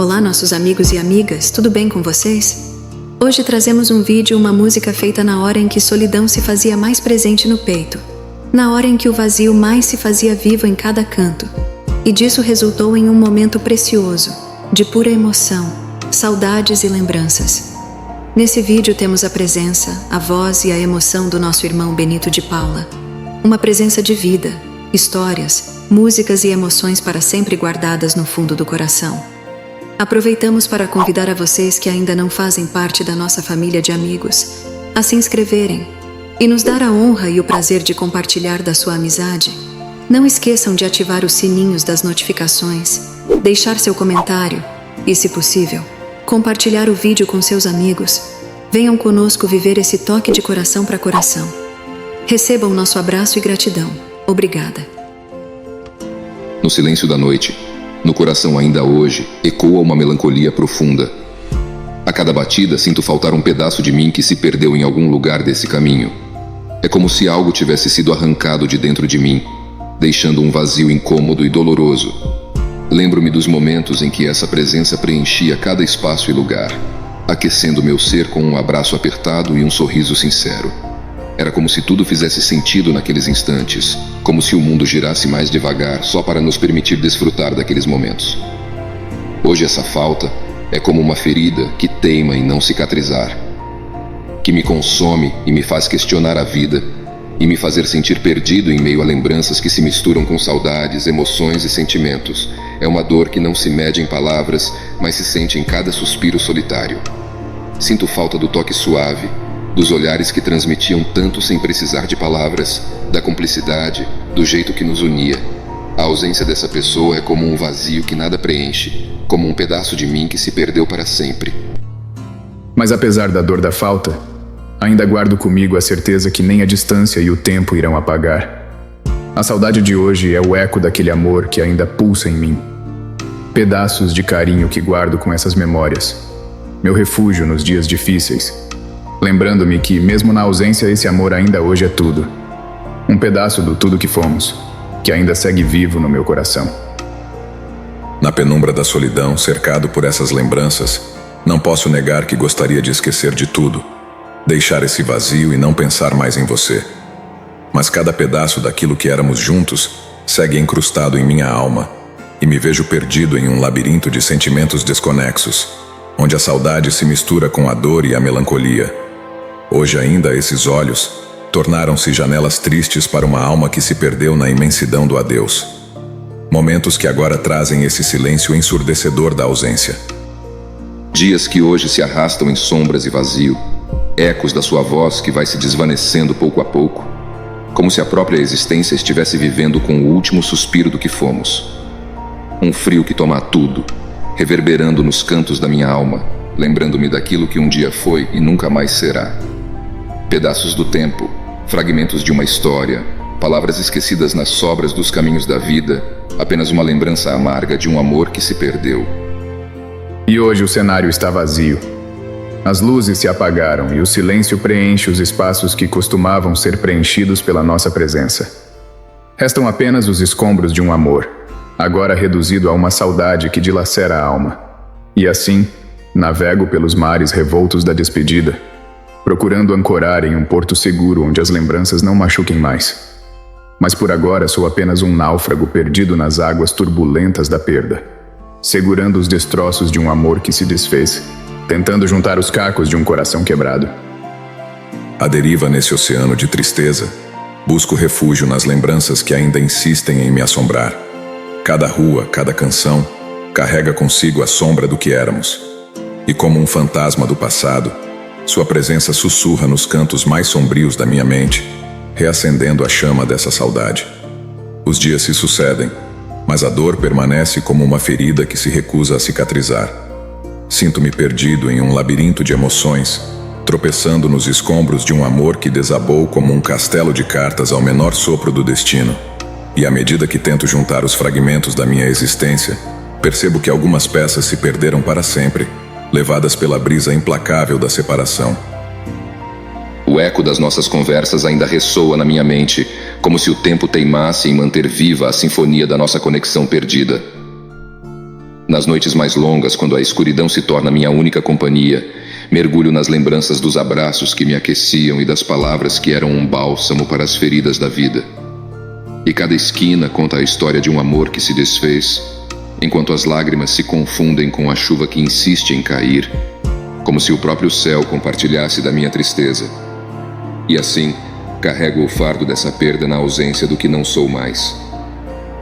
Olá, nossos amigos e amigas, tudo bem com vocês? Hoje trazemos um vídeo, uma música feita na hora em que solidão se fazia mais presente no peito, na hora em que o vazio mais se fazia vivo em cada canto, e disso resultou em um momento precioso, de pura emoção, saudades e lembranças. Nesse vídeo temos a presença, a voz e a emoção do nosso irmão Benito de Paula, uma presença de vida, histórias, músicas e emoções para sempre guardadas no fundo do coração. Aproveitamos para convidar a vocês que ainda não fazem parte da nossa família de amigos a se inscreverem e nos dar a honra e o prazer de compartilhar da sua amizade. Não esqueçam de ativar os sininhos das notificações, deixar seu comentário e, se possível, compartilhar o vídeo com seus amigos. Venham conosco viver esse toque de coração para coração. Recebam nosso abraço e gratidão. Obrigada. No silêncio da noite, no coração ainda hoje, ecoa uma melancolia profunda. A cada batida sinto faltar um pedaço de mim que se perdeu em algum lugar desse caminho. É como se algo tivesse sido arrancado de dentro de mim, deixando um vazio incômodo e doloroso. Lembro-me dos momentos em que essa presença preenchia cada espaço e lugar, aquecendo meu ser com um abraço apertado e um sorriso sincero. Era como se tudo fizesse sentido naqueles instantes, como se o mundo girasse mais devagar só para nos permitir desfrutar daqueles momentos. Hoje essa falta é como uma ferida que teima em não cicatrizar, que me consome e me faz questionar a vida e me fazer sentir perdido em meio a lembranças que se misturam com saudades, emoções e sentimentos. É uma dor que não se mede em palavras, mas se sente em cada suspiro solitário. Sinto falta do toque suave, dos olhares que transmitiam tanto sem precisar de palavras, da cumplicidade, do jeito que nos unia. A ausência dessa pessoa é como um vazio que nada preenche, como um pedaço de mim que se perdeu para sempre. Mas apesar da dor da falta, ainda guardo comigo a certeza que nem a distância e o tempo irão apagar. A saudade de hoje é o eco daquele amor que ainda pulsa em mim. Pedaços de carinho que guardo com essas memórias. Meu refúgio nos dias difíceis. Lembrando-me que, mesmo na ausência, esse amor ainda hoje é tudo. Um pedaço do tudo que fomos, que ainda segue vivo no meu coração. Na penumbra da solidão, cercado por essas lembranças, não posso negar que gostaria de esquecer de tudo, deixar esse vazio e não pensar mais em você. Mas cada pedaço daquilo que éramos juntos segue encrustado em minha alma, e me vejo perdido em um labirinto de sentimentos desconexos, onde a saudade se mistura com a dor e a melancolia. Hoje ainda esses olhos tornaram-se janelas tristes para uma alma que se perdeu na imensidão do adeus. Momentos que agora trazem esse silêncio ensurdecedor da ausência. Dias que hoje se arrastam em sombras e vazio, ecos da sua voz que vai se desvanecendo pouco a pouco, como se a própria existência estivesse vivendo com o último suspiro do que fomos. Um frio que toma tudo, reverberando nos cantos da minha alma, lembrando-me daquilo que um dia foi e nunca mais será. Pedaços do tempo, fragmentos de uma história, palavras esquecidas nas sobras dos caminhos da vida, apenas uma lembrança amarga de um amor que se perdeu. E hoje o cenário está vazio. As luzes se apagaram e o silêncio preenche os espaços que costumavam ser preenchidos pela nossa presença. Restam apenas os escombros de um amor, agora reduzido a uma saudade que dilacera a alma. E assim, navego pelos mares revoltos da despedida, procurando ancorar em um porto seguro onde as lembranças não machuquem mais. Mas por agora sou apenas um náufrago perdido nas águas turbulentas da perda, segurando os destroços de um amor que se desfez, tentando juntar os cacos de um coração quebrado. À deriva nesse oceano de tristeza, busco refúgio nas lembranças que ainda insistem em me assombrar. Cada rua, cada canção, carrega consigo a sombra do que éramos. E como um fantasma do passado, sua presença sussurra nos cantos mais sombrios da minha mente, reacendendo a chama dessa saudade. Os dias se sucedem, mas a dor permanece como uma ferida que se recusa a cicatrizar. Sinto-me perdido em um labirinto de emoções, tropeçando nos escombros de um amor que desabou como um castelo de cartas ao menor sopro do destino. E à medida que tento juntar os fragmentos da minha existência, percebo que algumas peças se perderam para sempre, levadas pela brisa implacável da separação. O eco das nossas conversas ainda ressoa na minha mente, como se o tempo teimasse em manter viva a sinfonia da nossa conexão perdida. Nas noites mais longas, quando a escuridão se torna minha única companhia, mergulho nas lembranças dos abraços que me aqueciam e das palavras que eram um bálsamo para as feridas da vida. E cada esquina conta a história de um amor que se desfez, enquanto as lágrimas se confundem com a chuva que insiste em cair, como se o próprio céu compartilhasse da minha tristeza. E assim, carrego o fardo dessa perda na ausência do que não sou mais.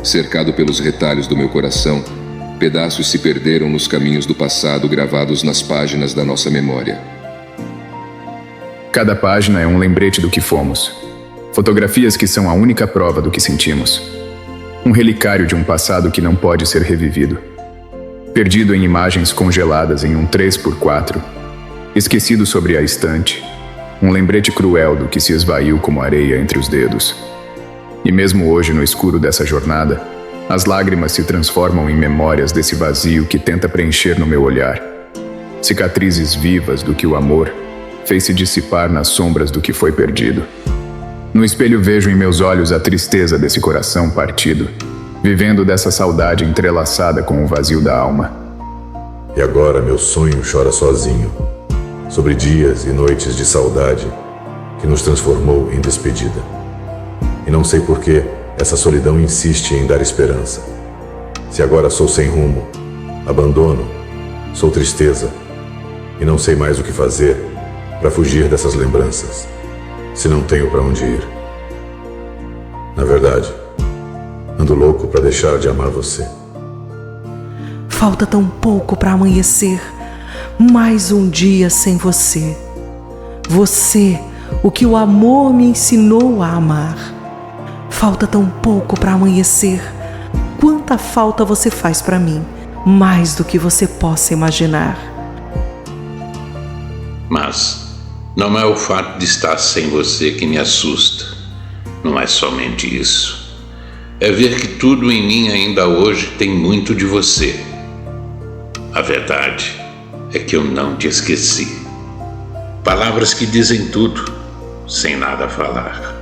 Cercado pelos retalhos do meu coração, pedaços se perderam nos caminhos do passado gravados nas páginas da nossa memória. Cada página é um lembrete do que fomos. Fotografias que são a única prova do que sentimos. Um relicário de um passado que não pode ser revivido. Perdido em imagens congeladas em um 3x4. Esquecido sobre a estante. Um lembrete cruel do que se esvaiu como areia entre os dedos. E mesmo hoje, no escuro dessa jornada, as lágrimas se transformam em memórias desse vazio que tenta preencher no meu olhar. Cicatrizes vivas do que o amor fez se dissipar nas sombras do que foi perdido. No espelho vejo em meus olhos a tristeza desse coração partido, vivendo dessa saudade entrelaçada com o vazio da alma. E agora meu sonho chora sozinho, sobre dias e noites de saudade que nos transformou em despedida. E não sei por que essa solidão insiste em dar esperança. Se agora sou sem rumo, abandono, sou tristeza, e não sei mais o que fazer para fugir dessas lembranças, se não tenho para onde ir. Na verdade, ando louco para deixar de amar você. Falta tão pouco para amanhecer, mais um dia sem você. Você, o que o amor me ensinou a amar. Falta tão pouco para amanhecer. Quanta falta você faz para mim, mais do que você possa imaginar. Mas não é o fato de estar sem você que me assusta. Não é somente isso. É ver que tudo em mim ainda hoje tem muito de você. A verdade é que eu não te esqueci. Palavras que dizem tudo, sem nada falar.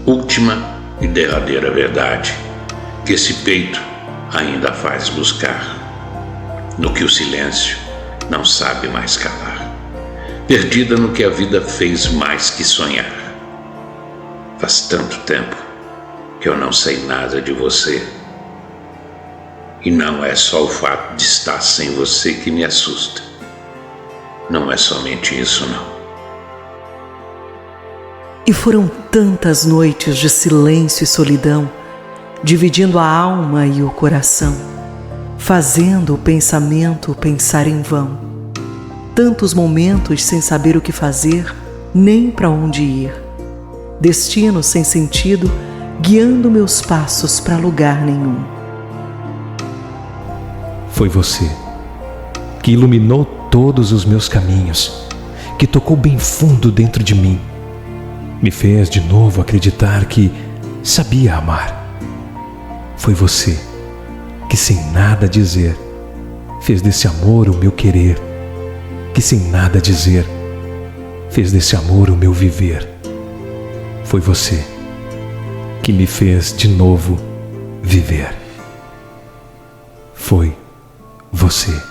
Última e derradeira verdade que esse peito ainda faz buscar, no que o silêncio não sabe mais calar, perdida no que a vida fez mais que sonhar. Faz tanto tempo que eu não sei nada de você, e não é só o fato de estar sem você que me assusta. Não é somente isso, não. E foram tantas noites de silêncio e solidão, dividindo a alma e o coração, fazendo o pensamento pensar em vão. Tantos momentos sem saber o que fazer, nem para onde ir. Destino sem sentido, guiando meus passos para lugar nenhum. Foi você que iluminou todos os meus caminhos, que tocou bem fundo dentro de mim. Me fez de novo acreditar que sabia amar. Foi você que, sem nada dizer, fez desse amor o meu querer, que sem nada dizer, fez desse amor o meu viver. Foi você que me fez de novo viver. Foi você.